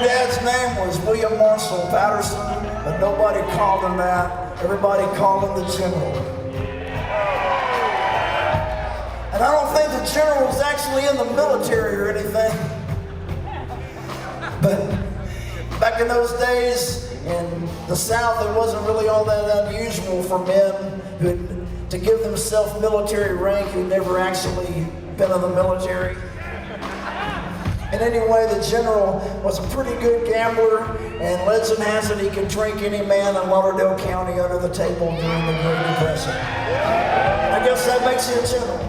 dad's name was William Marshall Patterson, but nobody called him that. Everybody called him the General. And I don't think the General was actually in the military or anything. But back in those days, in the South, it wasn't really all that unusual for men to give themselves military rank who'd never actually been in the military. And anyway, the General was a pretty good gambler, and legend has it he could drink any man in Lauderdale County under the table during the Great Depression. I guess that makes you a general.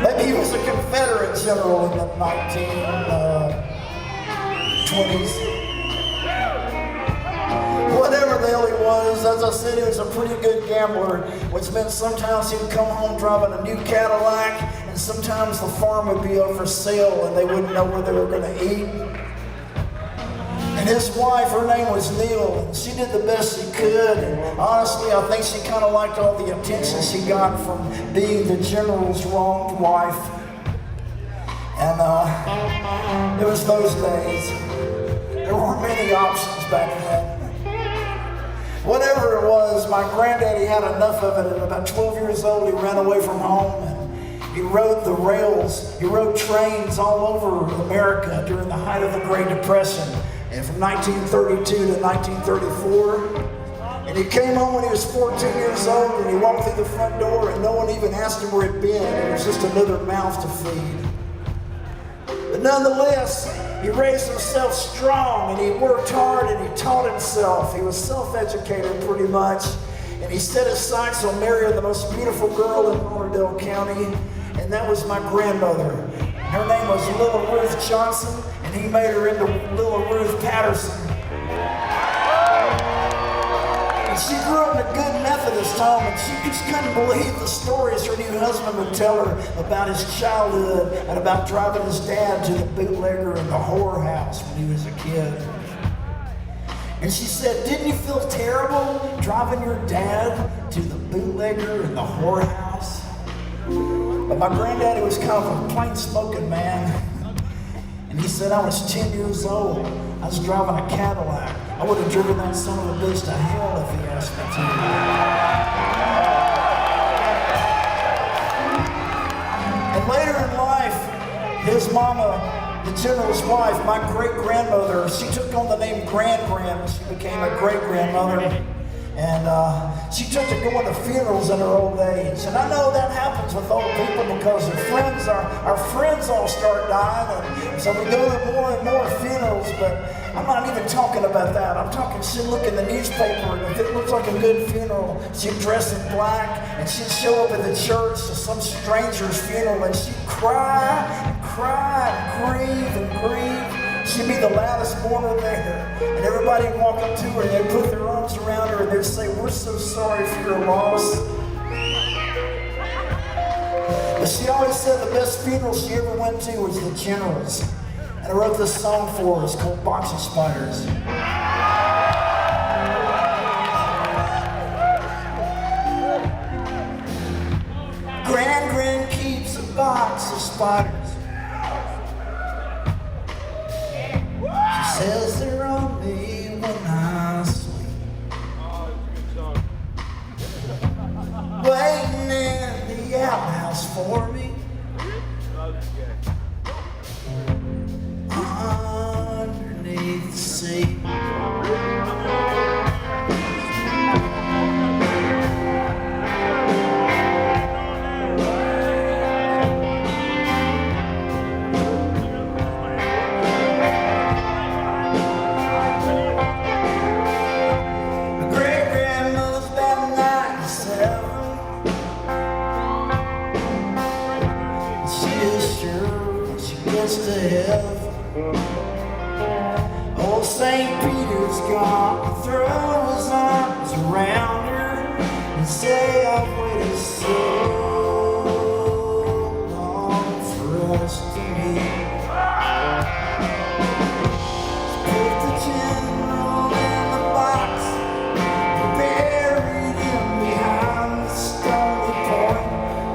Maybe he was a Confederate general in the 1920s. Whatever the hell he was, as I said, he was a pretty good gambler, which meant sometimes he'd come home driving a new Cadillac, and sometimes the farm would be up for sale and they wouldn't know where they were going to eat. And his wife, her name was Neil, and she did the best she could, and honestly, I think she kind of liked all the attention she got from being the General's wronged wife. And it was those days. There weren't many options back then. Whatever it was, my granddaddy had enough of it. At about 12 years old, he ran away from home and he rode the rails. He rode trains all over America during the height of the Great Depression, and from 1932 to 1934. And he came home when he was 14 years old, and he walked through the front door and no one even asked him where he'd been. It was just another mouth to feed. But nonetheless, he raised himself strong, and he worked hard, and he taught himself. He was self-educated pretty much, and he set his sights on marrying the most beautiful girl in Lauderdale County, and that was my grandmother. Her name was Little Ruth Johnson, and he made her into Little Ruth Patterson. And she grew up in a good Methodist home, and she just couldn't believe the stories her new husband would tell her about his childhood and about driving his dad to the bootlegger and the whorehouse when he was a kid. And she said, "Didn't you feel terrible driving your dad to the bootlegger and the whorehouse?" But my granddaddy was kind of a plain-spoken man. And he said, "I was 10 years old. I was driving a Cadillac. I would have driven that son of a bitch to hell if he asked me to." And later in life, his mama, the General's wife, my great-grandmother, she took on the name Grand-Grand. She became a great-grandmother. And she took to going to funerals in her old age. And I know that happens with old people because our friends all start dying. And so we go to more and more funerals, but I'm not even talking about that. I'm talking she'd look in the newspaper, and if it looks like a good funeral, she'd dress in black, and she'd show up at the church to some stranger's funeral, and she'd cry and cry and grieve and grieve. She'd be the loudest mourner there, and everybody would walk up to her and they'd put their arms around her and they'd say, "We're so sorry for your loss." But she always said the best funeral she ever went to was the General's. And I wrote this song for her. It's called "Box of Spiders." Grand keeps a box of spiders. Says they're on me when I sleep, waiting in the outhouse for me, underneath the sea. To heaven, old St. Peter's gonna throw his arms around her and say, "I've waited so long for us to meet." Put the General in the box, buried him behind the Stony Point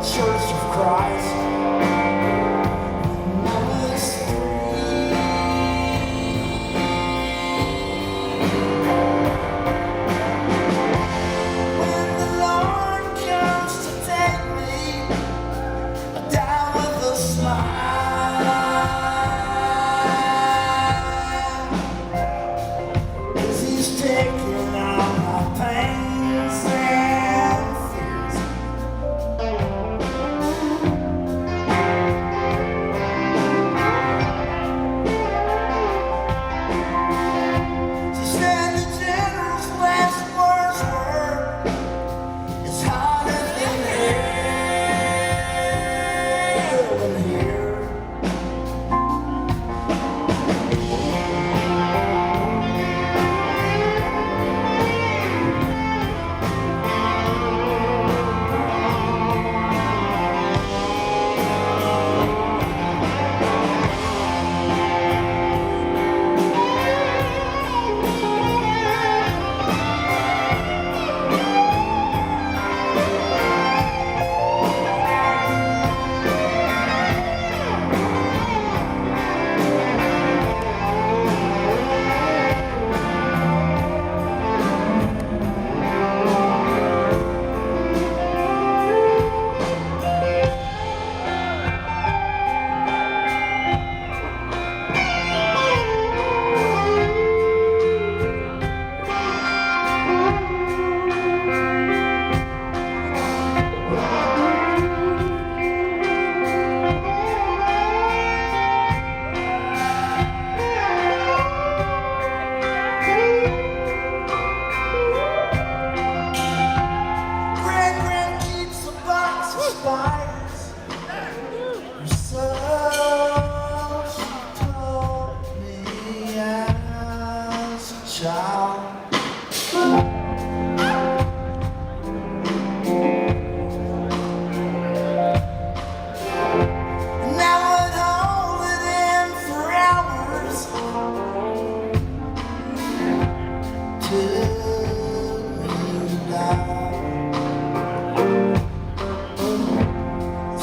Church of Christ.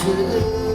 to